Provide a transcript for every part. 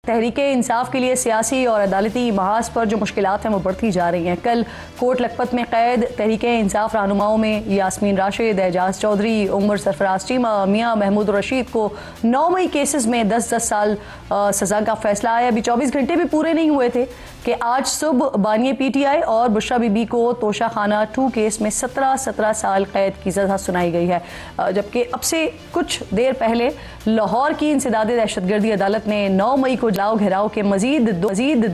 تحریک انصاف کے لیے سیاسی اور عدالتی محاذ پر جو مشکلات ہیں وہ بڑھتی جا رہی ہیں۔ کل کوٹ لکھپت میں قید تحریک انصاف رہنماؤں میں یاسمین راشد، اعجاز چودھری، عمر سرفراز چیمہ، میاں محمود الرشید کو 9 مئی کیسز میں 10 سال سزا کا فیصلہ آیا۔ ابھی 24 گھنٹے بھی پورے نہیں ہوئے تھے کہ آج صبح بانی پی ٹی آئی اور بشرا بی بی کو توشہ خانہ 2 کیس میں 17 سال قید کی سزا سنائی گئی ہے، جبکہ اب سے کچھ دیر پہلے لاہور کی انسداد دہشت گردی عدالت نے 9 مئی کو جلاؤ گھیراؤ کے مزید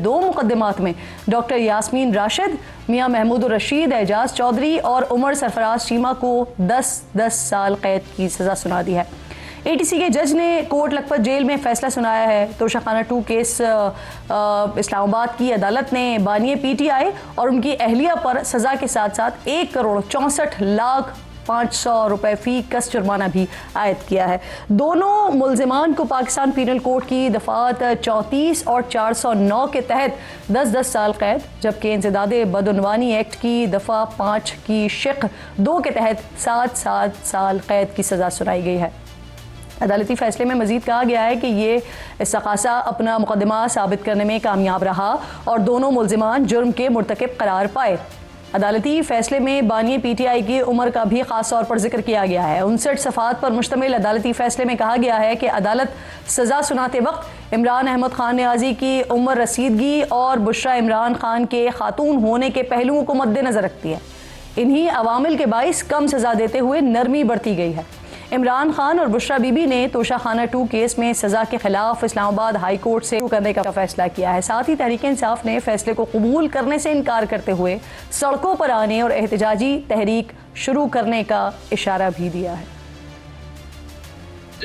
2 مقدمات میں ڈاکٹر یاسمین راشد، میاں محمود الرشید، اعجاز چودھری اور عمر سرفراز چیمہ کو 10 سال قید کی سزا سنا دی ہے۔ اے ٹی سی کے جج نے کوٹ لکھپت جیل میں فیصلہ سنایا ہے۔ توشہ خانہ 2 کیس اسلام آباد کی عدالت نے بانی پی ٹی آئی اور ان کی اہلیہ پر سزا کے ساتھ ساتھ 1,64,500,000 روپے فی کس جرمانہ بھی عائد کیا ہے۔ دونوں ملزمان کو پاکستان پینل کوڈ کی دفعات 34 اور 409 کے تحت 10 سال قید، جبکہ انسداد بدعنوانی ایکٹ کی دفعہ 5 کی شق 2 کے تحت 7 سال قید کی سزا سنائی گئی ہے۔ عدالتی فیصلے میں مزید کہا گیا ہے کہ یہ استغاثہ اپنا مقدمہ ثابت کرنے میں کامیاب رہا اور دونوں ملزمان جرم کے مرتکب قرار پائے۔ عدالتی فیصلے میں بانی پی ٹی آئی کی عمر کا بھی خاص طور پر ذکر کیا گیا ہے۔ 59 صفحات پر مشتمل عدالتی فیصلے میں کہا گیا ہے کہ عدالت سزا سناتے وقت عمران احمد خان نیازی کی عمر رسیدگی اور بشرا عمران خان کے خاتون ہونے کے پہلوؤں کو مد نظر رکھتی ہے۔ انہی عوامل کے باعث کم سزا دیتے ہوئے نرمی برتی گئی ہے۔ عمران خان اور بشرا بی بی نے توشہ خانہ 2 کیس میں سزا کے خلاف اسلام آباد ہائی کورٹ سے کرنے کا فیصلہ کیا ہے۔ ساتھ ہی تحریک انصاف نے فیصلے کو قبول کرنے سے انکار کرتے ہوئے سڑکوں پر آنے اور احتجاجی تحریک شروع کرنے کا اشارہ بھی دیا ہے۔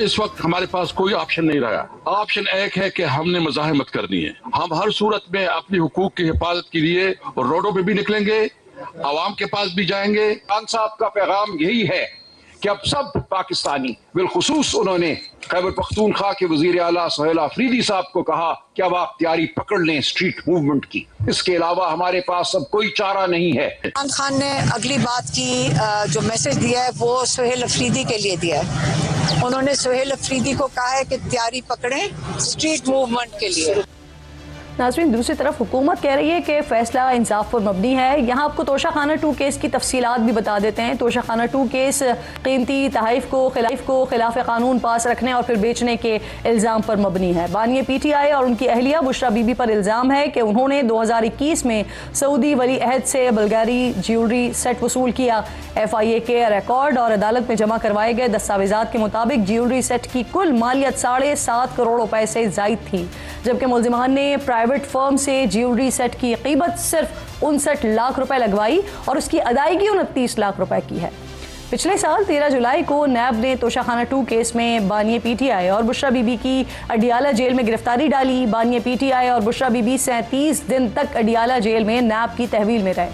اس وقت ہمارے پاس کوئی آپشن نہیں رہا۔ آپشن ایک ہے کہ ہم نے مزاحمت کرنی ہے۔ ہم ہر صورت میں اپنی حقوق کی حفاظت کے لیے روڈوں پہ بھی نکلیں گے، عوام کے پاس بھی جائیں گے۔ خان صاحب کا پیغام یہی ہے کہ اب سب پاکستانی، بالخصوص انہوں نے خیبر پختونخوا کے وزیر اعلیٰ سہیل آفریدی صاحب کو کہا کہ اب آپ تیاری پکڑ لیں اسٹریٹ موومنٹ کی، اس کے علاوہ ہمارے پاس اب کوئی چارہ نہیں ہے۔ عمران خان نے اگلی بات کی جو میسج دیا ہے وہ سہیل آفریدی کے لیے دیا ہے۔ انہوں نے سہیل آفریدی کو کہا ہے کہ تیاری پکڑیں اسٹریٹ موومنٹ کے لیے۔ ناظرین، دوسری طرف حکومت کہہ رہی ہے کہ فیصلہ انصاف پر مبنی ہے۔ یہاں آپ کو توشہ خانہ 2 کیس کی تفصیلات بھی بتا دیتے ہیں۔ توشہ خانہ 2 کیس قیمتی تحائف کو خلاف قانون پاس رکھنے اور پھر بیچنے کے الزام پر مبنی ہے۔ بانی پی ٹی آئی اور ان کی اہلیہ بشرا بی بی پر الزام ہے کہ انہوں نے 2021 میں سعودی ولی عہد سے بلغاری جیولری سیٹ وصول کیا۔ ایف آئی اے کے ریکارڈ اور عدالت میں جمع کروائے گئے دستاویزات کے مطابق جیولری سیٹ کی کل مالیت 7.5 کروڑ روپے سے زائد تھی، جبکہ ملزمان نے پرائیویٹ فرم سے جیولری سیٹ کی قیمت صرف 59 لاکھ روپے لگوائی اور اس کی ادائیگی 29 لاکھ روپے کی ہے۔ پچھلے سال 13 جولائی کو نیب نے توشہ خانہ 2 کیس میں بانی پی ٹی آئی اور بشرا بی بی کی اڈیالہ جیل میں گرفتاری ڈالی۔ بانی پی ٹی آئی اور بشرا بی بی 37 دن تک اڈیالہ جیل میں نیب کی تحویل میں رہے۔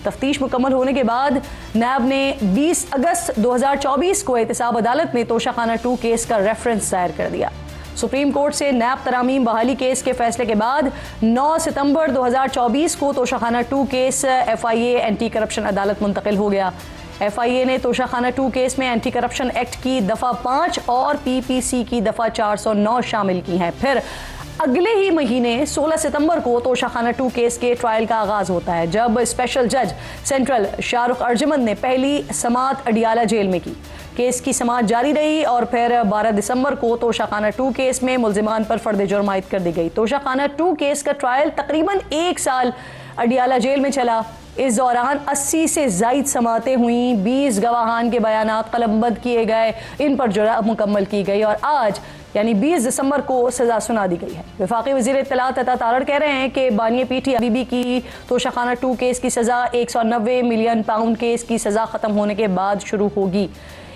تفتیش مکمل ہونے کے بعد نیب نے 20 اگست 2024 کو احتساب عدالت میں توشہ خانہ 2 کیس کا ریفرنس دائر کر دیا۔ سپریم کورٹ سے نیب ترامیم بحالی کیس کے فیصلے کے بعد 9 ستمبر 2024 کو توشہ خانہ 2 کیس ایف آئی اے اینٹی کرپشن عدالت منتقل ہو گیا۔ ایف آئی اے نے توشہ خانہ 2 کیس میں اینٹی کرپشن ایکٹ کی دفعہ 5 اور پی پی سی کی دفعہ 409 شامل کی ہیں۔ پھر اگلے ہی مہینے 16 ستمبر کو توشہ خانہ 2 کیس کے ٹرائل کا آغاز ہوتا ہے، جب اسپیشل جج سینٹرل شاہ رخ ارجمند نے پہلی سماعت اڈیالہ جیل میں کی۔ کیس کی سماعت جاری رہی اور پھر 12 دسمبر کو توشہ خانہ 2 کیس میں ملزمان پر فرد جرم عائد کر دی گئی۔ توشہ خانہ 2 کیس کا ٹرائل تقریباً 1 سال اڈیالہ جیل میں چلا۔ اس دوران 80 سے زائد سماعتیں ہوئیں، 20 گواہان کے بیانات قلم بند کیے گئے، ان پر جرح مکمل کی گئی اور آج یعنی 20 دسمبر کو سزا سنا دی گئی ہے۔ وفاقی وزیر اطلاعات عطا تارڑ کہہ رہے ہیں کہ بانی P T I Bibi کی توشہ خانہ 2 کیس کی سزا 190 ملین پاؤنڈ کیس کی سزا ختم ہونے کے بعد شروع ہوگی۔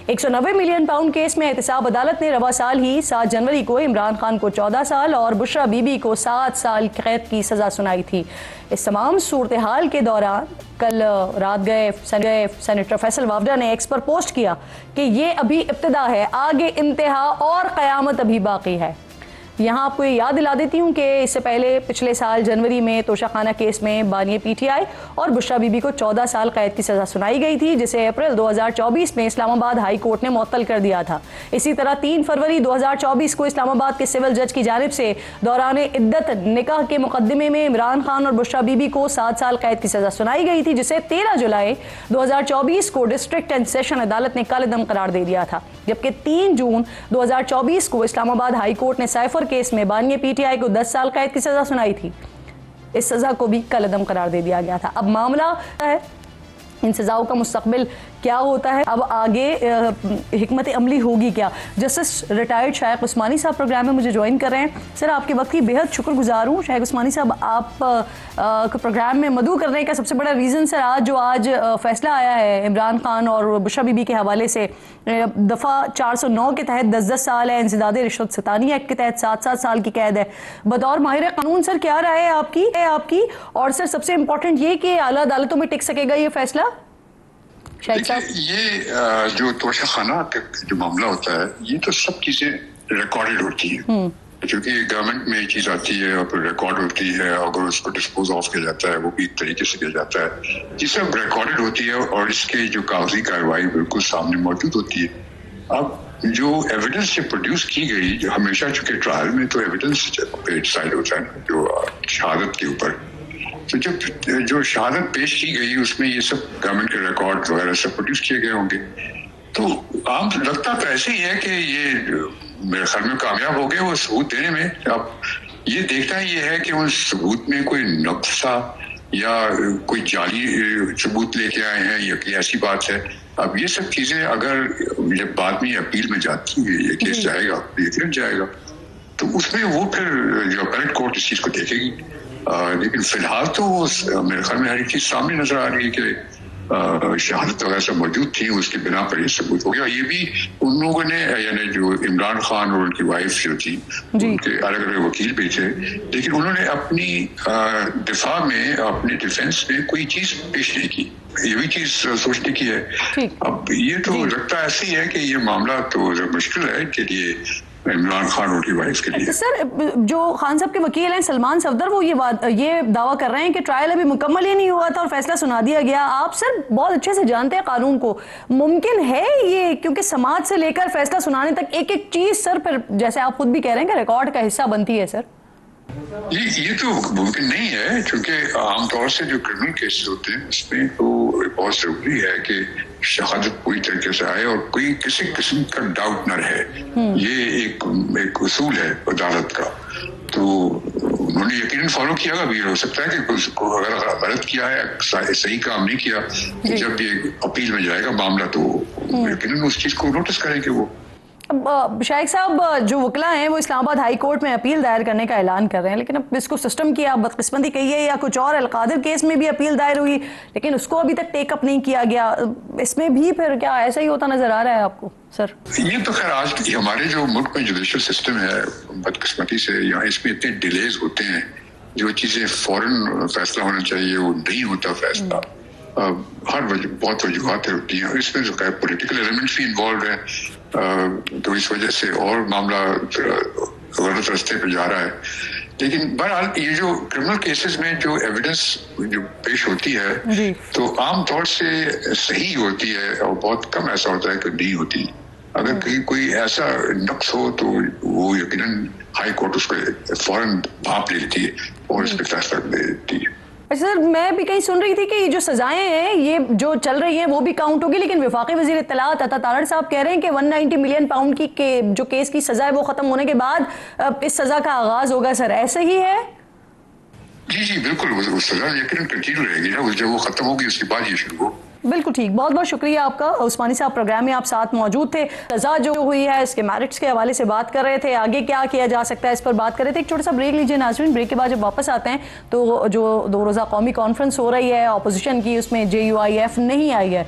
190 ملین پاؤنڈ کیس میں احتساب عدالت نے رواں سال ہی 7 جنوری کو عمران خان کو 14 سال اور بشرا بی بی کو 7 سال قید کی سزا سنائی تھی۔ اس تمام صورتحال کے دوران کل رات گئے سینیٹر فیصل وافدہ نے ایکس پر پوسٹ کیا کہ یہ ابھی ابتدا ہے، آگے انتہا اور قیامت ابھی باقی ہے۔ یہاں آپ کو یہ یاد دلا دیتی ہوں کہ اس سے پہلے پچھلے سال جنوری میں توشہ خانہ کیس میں بانی پی ٹی آئی اور بشریٰ بی بی کو 14 سال قید کی سزا سنائی گئی تھی، جسے اپریل 2024 میں اسلام آباد ہائی کورٹ نے معطل کر دیا تھا۔ اسی طرح 3 فروری 2024 کو اسلام آباد کے سول جج کی جانب سے دوران عدت نکاح کے مقدمے میں عمران خان اور بشریٰ بی بی کو 7 سال قید کی سزا سنائی گئی تھی، جسے 13 جولائی 2024 کو ڈسٹرکٹ اینڈ سیشن عدالت نے کالعدم قرار دے دیا تھا، جبکہ 3 جون 2024 کو اسلام آباد ہائی کورٹ نے سائفر کیس میں بانی پی ٹی آئی کو 10 سال قید کی سزا سنائی تھی۔ اس سزا کو بھی کالعدم قرار دے دیا گیا تھا۔ اب معاملہ ہے ان سزاؤں کا مستقبل کیا ہوتا ہے، اب آگے حکمت عملی ہوگی کیا۔ جسٹس ریٹائرڈ شائق عثمانی صاحب پروگرام میں مجھے جوائن کر رہے ہیں۔ سر آپ کے وقت کی بہت شکر گزار ہوں۔ شائق عثمانی صاحب، آپ پروگرام میں مدعو کرنے کا سب سے بڑا ریزن سر آج فیصلہ آیا ہے عمران خان اور بشریٰ بی بی کے حوالے سے، دفعہ 409 کے تحت 10 سال ہے، انسداد رشوت ستانی ایکٹ کے تحت 7 سال کی قید ہے۔ بطور ماہر قانون سر کیا رائے ہے آپ کی، اور سر سب سے امپورٹنٹ یہ کہ اعلیٰ عدالتوں میں ٹک سکے گا یہ فیصلہ؟ یہ جو توشہ خانہ جو معاملہ ہوتا ہے، یہ تو سب چیزیں ریکارڈڈ ہوتی ہیں، کیونکہ گورنمنٹ میں یہ چیز آتی ہے اور پھر ریکارڈ ہوتی ہے، اگر اس کو ڈسپوز آف کیا جاتا ہے وہ بھی ایک طریقے سے کیا جاتا ہے، یہ سب ریکارڈڈ ہوتی ہے اور اس کے جو کاغذی کارروائی بالکل سامنے موجود ہوتی ہے۔ اب جو ایویڈنس سے پروڈیوس کی گئی، جو ہمیشہ چونکہ ٹرائل میں تو ایویڈنس پہ ڈیسائیڈ ہوتا ہے جو شہادت کے اوپر، تو جب جو شہادت پیش کی گئی اس میں یہ سب گورنمنٹ کے ریکارڈ وغیرہ سب پروڈیوس کیے گئے ہوں گے، تو عام لگتا تو ایسے ہی ہے کہ یہ میرے خیال میں کامیاب ہو گئے وہ ثبوت دینے میں۔ اب یہ دیکھنا یہ ہے کہ ان ثبوت میں کوئی نقص تھا یا کوئی جعلی ثبوت لے کے آئے ہیں یا کوئی ایسی بات ہے۔ اب یہ سب چیزیں اگر جب بعد میں اپیل میں جاتی ہے، یہ کیس جائے گا، یقیناً جائے گا، تو اس میں وہ پھر جو اپیلٹ کورٹ اس چیز کو دیکھے گی، لیکن فی الحال تو میرے خیال میں ہر ایک چیز سامنے نظر آ رہی ہے کہ شہادت وغیرہ سب موجود تھی، اس کی بنا پر یہ ثبوت ہو گیا۔ یہ بھی ان لوگوں نے، یعنی جو عمران خان اور ان کی وائف جو تھی، ان کے الگ الگ وکیل بھی تھے، لیکن انہوں نے اپنی دفاع میں، اپنے ڈیفینس میں کوئی چیز پیش نہیں کی۔ یہ بھی چیز سوچنے کی ہے۔ اب یہ تو لگتا ایسے ہی ہے کہ یہ معاملہ تو مشکل ہے کے لیے عمران خان اور کی وائف کے لیے۔ سر جو خان صاحب کے وکیل ہیں سلمان صفدر، وہ یہ دعویٰ کر رہے ہیں کہ ٹرائل ابھی مکمل ہی نہیں ہوا تھا اور فیصلہ سنا دیا گیا۔ آپ سر بہت اچھے سے جانتے ہیں قانون کو، ممکن ہے یہ، کیونکہ سماعت سے لے کر فیصلہ سنانے تک ایک ایک چیز سر پھر جیسے آپ خود بھی کہہ رہے ہیں کہ ریکارڈ کا حصہ بنتی ہے سر؟ یہ تو ممکن نہیں ہے، کیونکہ عام طور سے جو کرمنل کیسز ہوتے ہیں اس میں تو بہت ضروری ہے کہ شہادت پوری طریقے سے آئے اور کوئی کسی قسم کا ڈاؤٹ نہ رہے۔ یہ ایک اصول ہے عدالت کا، تو انہوں نے یقیناً فالو کیا گا بھی۔ ہو سکتا ہے کہ اگر غلط کیا ہے، صحیح کام نہیں کیا، جب یہ اپیل میں جائے گا معاملہ تو یقیناً اس چیز کو نوٹس کریں گے وہ۔ شائق صاحب، جو وکلا ہیں وہ اسلام آباد ہائی کورٹ میں اپیل دائر کرنے کا اعلان کر رہے ہیں، لیکن اب اس کو سسٹم کی آپ بدقسمتی کہیے یا کچھ اور، القادر کیس میں بھی اپیل دائر ہوئی لیکن اس کو ابھی تک ٹیک اپ نہیں کیا گیا، اس میں بھی پھر کیا ایسا ہی ہوتا نظر آ رہا ہے آپ کو سر؟ یہ تو خیر آج ہمارے جو ملک میں جوڈیشل سسٹم ہے، بدقسمتی سے یہاں اس میں اتنے ڈیلیز ہوتے ہیں، جو چیزیں فوراً فیصلہ ہونا چاہیے وہ نہیں ہوتا فیصلہ۔ ہر بہت وجوہات ہوتی ہیں، اس میں جو ہے پولیٹیکل ایلیمنٹس بھی انوالوڈ ہیں، تو اس وجہ سے اور معاملہ غلط راستے پہ جا رہا ہے۔ لیکن بہرحال یہ جو کرمنل کیسز میں جو ایویڈنس جو پیش ہوتی ہے تو عام طور سے صحیح ہوتی ہے اور بہت کم ایسا ہوتا ہے کہ نہیں ہوتی۔ اگر کہیں کوئی ایسا نقص ہو تو وہ یقیناً ہائی کورٹ اس کو فوراً بھانپ لیتی ہے اور اس پہ فیصلہ دے دیتی ہے۔ سر میں بھی کہیں سن رہی تھی کہ یہ جو سزائیں ہیں یہ جو چل رہی ہیں وہ بھی کاؤنٹ ہوگی، لیکن وفاقی وزیر اطلاعات عطا تارڑ صاحب کہہ رہے ہیں کہ 190 ملین پاؤنڈ کی جو کیس کی سزا ہے وہ ختم ہونے کے بعد اس سزا کا آغاز ہوگا۔ سر ایسے ہی ہے؟ جی بالکل، وہ سزا یقیناً کنٹینیو رہے گی نا، جب وہ ختم ہوگی اس کے بعد یہ شروع ہو۔ بالکل ٹھیک، بہت بہت شکریہ آپ کا۔ عثمانی صاحب پروگرام میں آپ ساتھ موجود تھے، سزا جو ہوئی ہے اس کے میرٹس کے حوالے سے بات کر رہے تھے، آگے کیا کیا جا سکتا ہے اس پر بات کر رہے تھے۔ ایک چھوٹا سا بریک لیجیے ناظرین، بریک کے بعد جب واپس آتے ہیں تو جو 2 روزہ قومی کانفرنس ہو رہی ہے اپوزیشن کی، اس میں JUIF نہیں آئی ہے۔